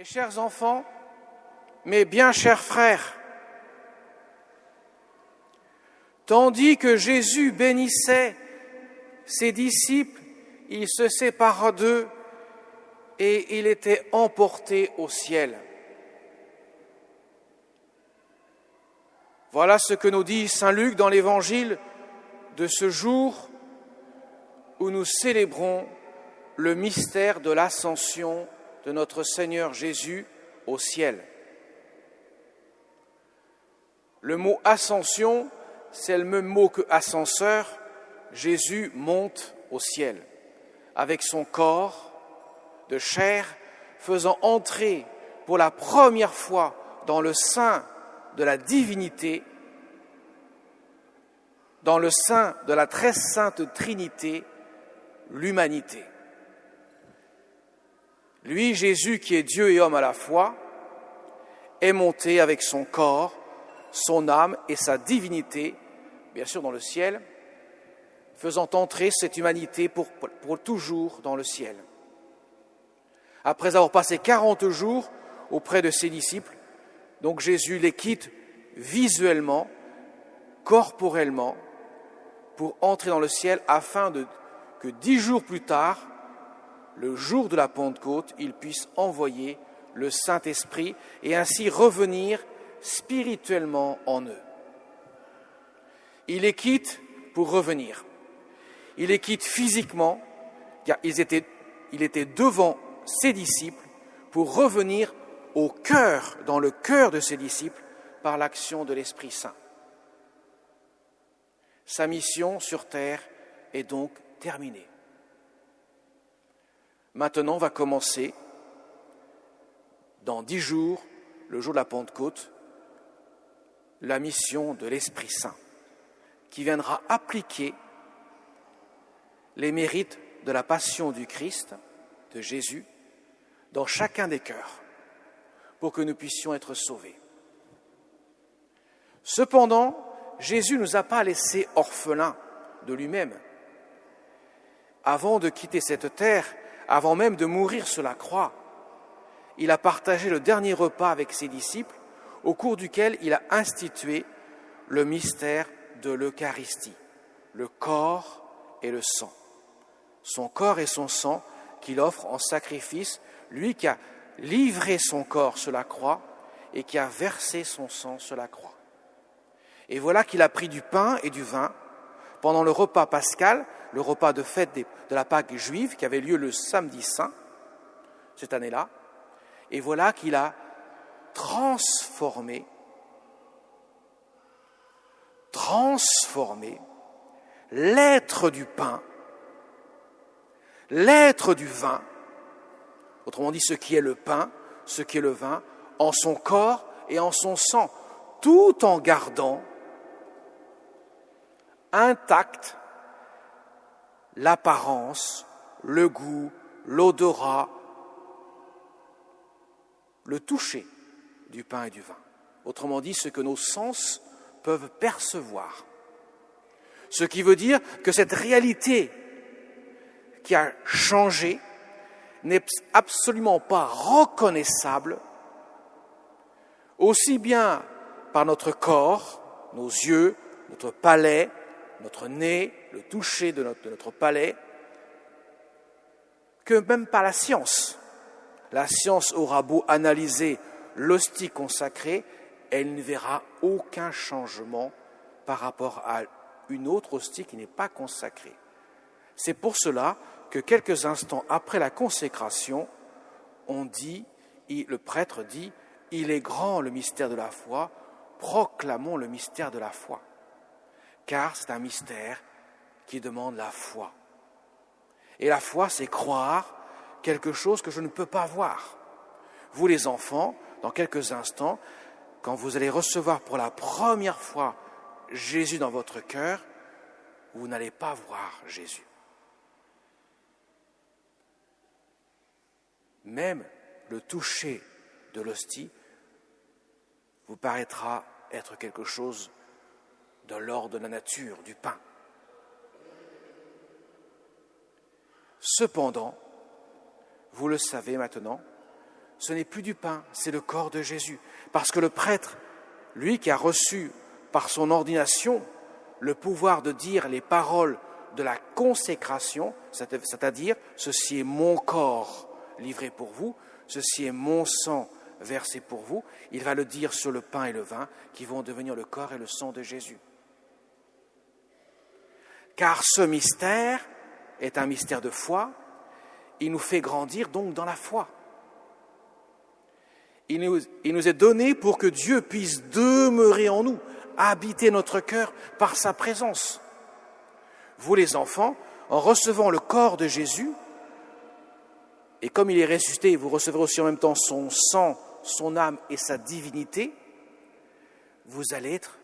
Mes chers enfants, mes bien chers frères, tandis que Jésus bénissait ses disciples, il se sépara d'eux et il était emporté au ciel. Voilà ce que nous dit saint Luc dans l'évangile de ce jour où nous célébrons le mystère de l'ascension de notre Seigneur Jésus au ciel. Le mot ascension, c'est le même mot que ascenseur. Jésus monte au ciel avec son corps de chair, faisant entrer pour la première fois dans le sein de la divinité, dans le sein de la très sainte Trinité, l'humanité. Lui, Jésus, qui est Dieu et homme à la fois, est monté avec son corps, son âme et sa divinité, bien sûr dans le ciel, faisant entrer cette humanité pour toujours dans le ciel. Après avoir passé 40 jours auprès de ses disciples, donc Jésus les quitte visuellement, corporellement, pour entrer dans le ciel afin que 10 jours plus tard, le jour de la Pentecôte, il puisse envoyer le Saint-Esprit et ainsi revenir spirituellement en eux. Il les quitte pour revenir. Il les quitte physiquement, car il était devant ses disciples pour revenir au cœur, dans le cœur de ses disciples, par l'action de l'Esprit Saint. Sa mission sur terre est donc terminée. Maintenant va commencer, dans 10 jours, le jour de la Pentecôte, la mission de l'Esprit Saint, qui viendra appliquer les mérites de la passion du Christ, de Jésus, dans chacun des cœurs, pour que nous puissions être sauvés. Cependant, Jésus ne nous a pas laissés orphelins de lui-même. Avant de quitter cette terre, avant même de mourir sur la croix, il a partagé le dernier repas avec ses disciples, au cours duquel il a institué le mystère de l'Eucharistie, le corps et le sang. Son corps et son sang qu'il offre en sacrifice, lui qui a livré son corps sur la croix et qui a versé son sang sur la croix. Et voilà qu'il a pris du pain et du vin pendant le repas pascal, le repas de fête de la Pâque juive qui avait lieu le samedi saint, cette année-là. Et voilà qu'il a transformé l'être du pain, l'être du vin, autrement dit ce qui est le pain, ce qui est le vin, en son corps et en son sang, tout en gardant intact l'apparence, le goût, l'odorat, le toucher du pain et du vin. Autrement dit, ce que nos sens peuvent percevoir. Ce qui veut dire que cette réalité qui a changé n'est absolument pas reconnaissable, aussi bien par notre corps, nos yeux, notre palais, notre nez, le toucher de notre palais, que même par la science. La science aura beau analyser l'hostie consacrée, elle ne verra aucun changement par rapport à une autre hostie qui n'est pas consacrée. C'est pour cela que quelques instants après la consécration, le prêtre dit « Il est grand le mystère de la foi, proclamons le mystère de la foi ». Car c'est un mystère qui demande la foi. Et la foi, c'est croire quelque chose que je ne peux pas voir. Vous les enfants, dans quelques instants, quand vous allez recevoir pour la première fois Jésus dans votre cœur, vous n'allez pas voir Jésus. Même le toucher de l'hostie vous paraîtra être quelque chose de l'ordre de la nature, du pain. Cependant, vous le savez maintenant, ce n'est plus du pain, c'est le corps de Jésus. Parce que le prêtre, lui qui a reçu par son ordination le pouvoir de dire les paroles de la consécration, c'est-à-dire « ceci est mon corps livré pour vous, ceci est mon sang versé pour vous », il va le dire sur le pain et le vin qui vont devenir le corps et le sang de Jésus. Car ce mystère est un mystère de foi, il nous fait grandir donc dans la foi. Il nous est donné pour que Dieu puisse demeurer en nous, habiter notre cœur par sa présence. Vous les enfants, en recevant le corps de Jésus, et comme il est ressuscité, vous recevrez aussi en même temps son sang, son âme et sa divinité, vous allez être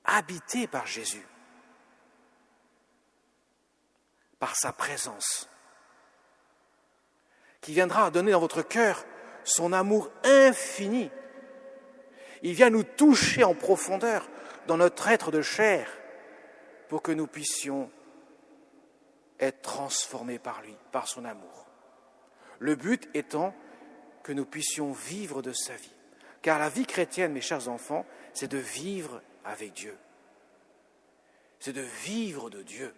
habités par Jésus, par sa présence, qui viendra donner dans votre cœur son amour infini. Il vient nous toucher en profondeur dans notre être de chair pour que nous puissions être transformés par lui, par son amour. Le but étant que nous puissions vivre de sa vie. Car la vie chrétienne, mes chers enfants, c'est de vivre avec Dieu. C'est de vivre de Dieu.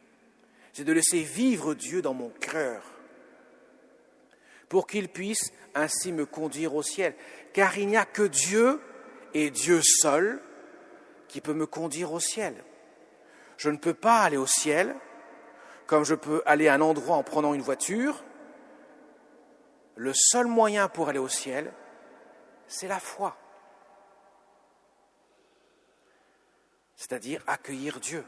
C'est de laisser vivre Dieu dans mon cœur pour qu'il puisse ainsi me conduire au ciel. Car il n'y a que Dieu et Dieu seul qui peut me conduire au ciel. Je ne peux pas aller au ciel comme je peux aller à un endroit en prenant une voiture. Le seul moyen pour aller au ciel, c'est la foi. C'est-à-dire accueillir Dieu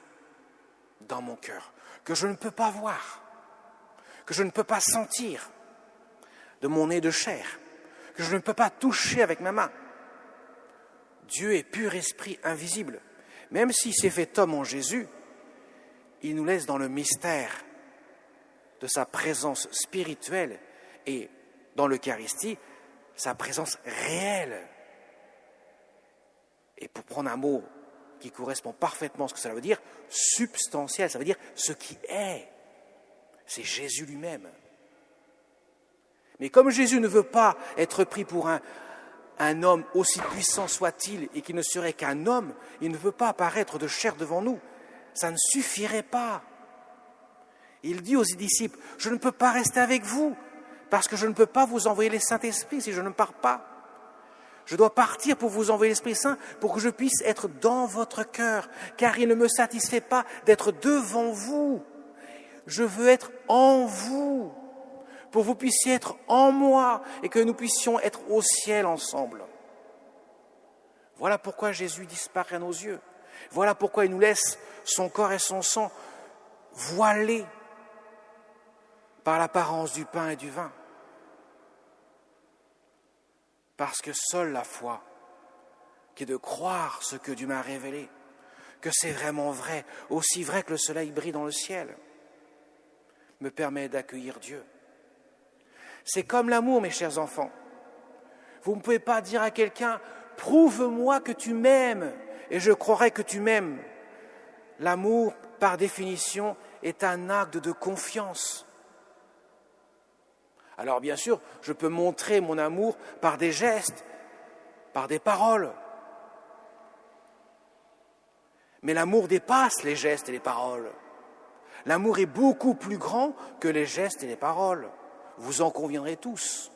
dans mon cœur, que je ne peux pas voir, que je ne peux pas sentir de mon nez de chair, que je ne peux pas toucher avec ma main. Dieu est pur esprit invisible. Même s'il s'est fait homme en Jésus, il nous laisse dans le mystère de sa présence spirituelle et dans l'Eucharistie, sa présence réelle. Et pour prendre un mot qui correspond parfaitement à ce que ça veut dire, substantiel, ça veut dire ce qui est. C'est Jésus lui-même. Mais comme Jésus ne veut pas être pris pour un homme aussi puissant soit-il et qu'il ne serait qu'un homme, il ne veut pas apparaître de chair devant nous. Ça ne suffirait pas. Il dit aux disciples, je ne peux pas rester avec vous parce que je ne peux pas vous envoyer le Saint-Esprit si je ne pars pas. Je dois partir pour vous envoyer l'Esprit Saint pour que je puisse être dans votre cœur, car il ne me satisfait pas d'être devant vous. Je veux être en vous, pour que vous puissiez être en moi et que nous puissions être au ciel ensemble. Voilà pourquoi Jésus disparaît à nos yeux. Voilà pourquoi il nous laisse son corps et son sang voilés par l'apparence du pain et du vin. Parce que seule la foi, qui est de croire ce que Dieu m'a révélé, que c'est vraiment vrai, aussi vrai que le soleil brille dans le ciel, me permet d'accueillir Dieu. C'est comme l'amour, mes chers enfants. Vous ne pouvez pas dire à quelqu'un « Prouve-moi que tu m'aimes et je croirai que tu m'aimes ». L'amour, par définition, est un acte de confiance. Alors bien sûr, je peux montrer mon amour par des gestes, par des paroles. Mais l'amour dépasse les gestes et les paroles. L'amour est beaucoup plus grand que les gestes et les paroles. Vous en conviendrez tous.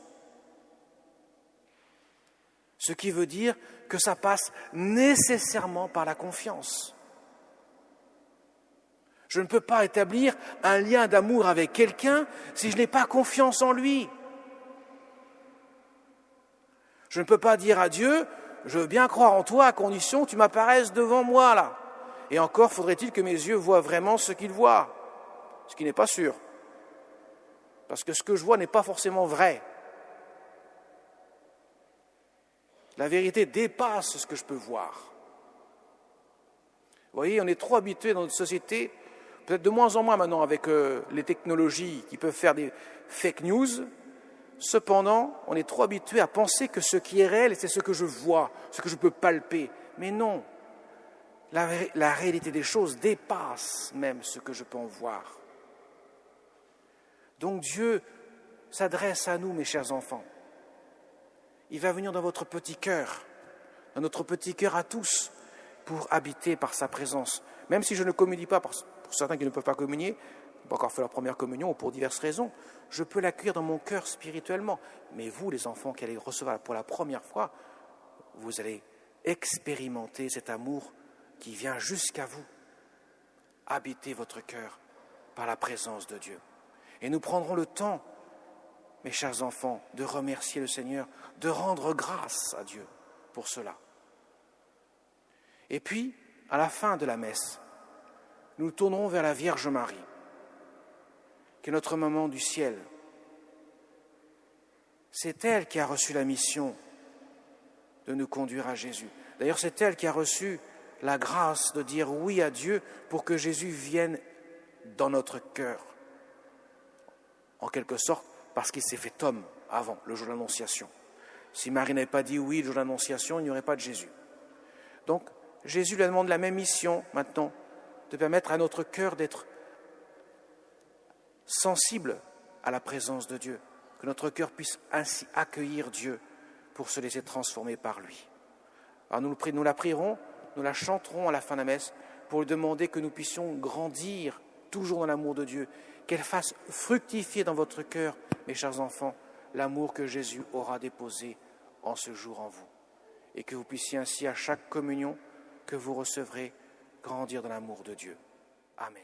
Ce qui veut dire que ça passe nécessairement par la confiance. Je ne peux pas établir un lien d'amour avec quelqu'un si je n'ai pas confiance en lui. Je ne peux pas dire à Dieu, je veux bien croire en toi à condition que tu m'apparaisses devant moi là. Et encore faudrait-il que mes yeux voient vraiment ce qu'ils voient, ce qui n'est pas sûr. Parce que ce que je vois n'est pas forcément vrai. La vérité dépasse ce que je peux voir. Vous voyez, on est trop habitué dans notre société, peut-être de moins en moins maintenant avec les technologies qui peuvent faire des fake news. Cependant, on est trop habitué à penser que ce qui est réel, c'est ce que je vois, ce que je peux palper. Mais non, la réalité des choses dépasse même ce que je peux en voir. Donc Dieu s'adresse à nous, mes chers enfants. Il va venir dans votre petit cœur, dans notre petit cœur à tous, pour habiter par sa présence. Même si je ne communie pas, pour certains qui ne peuvent pas communier, pas encore fait leur première communion ou pour diverses raisons, je peux l'accueillir dans mon cœur spirituellement. Mais vous, les enfants qui allez le recevoir pour la première fois, vous allez expérimenter cet amour qui vient jusqu'à vous. Habitez votre cœur par la présence de Dieu. Et nous prendrons le temps, mes chers enfants, de remercier le Seigneur, de rendre grâce à Dieu pour cela. Et puis, à la fin de la messe, nous nous tournerons vers la Vierge Marie, qui est notre maman du ciel. C'est elle qui a reçu la mission de nous conduire à Jésus. D'ailleurs, c'est elle qui a reçu la grâce de dire oui à Dieu pour que Jésus vienne dans notre cœur. En quelque sorte, parce qu'il s'est fait homme avant, le jour de l'Annonciation. Si Marie n'avait pas dit oui le jour de l'Annonciation, il n'y aurait pas de Jésus. Donc, Jésus lui demande la même mission maintenant, de permettre à notre cœur d'être sensible à la présence de Dieu, que notre cœur puisse ainsi accueillir Dieu pour se laisser transformer par lui. Alors nous la prierons, nous la chanterons à la fin de la messe pour lui demander que nous puissions grandir toujours dans l'amour de Dieu, qu'elle fasse fructifier dans votre cœur, mes chers enfants, l'amour que Jésus aura déposé en ce jour en vous. Et que vous puissiez ainsi, à chaque communion que vous recevrez, grandir dans l'amour de Dieu. Amen.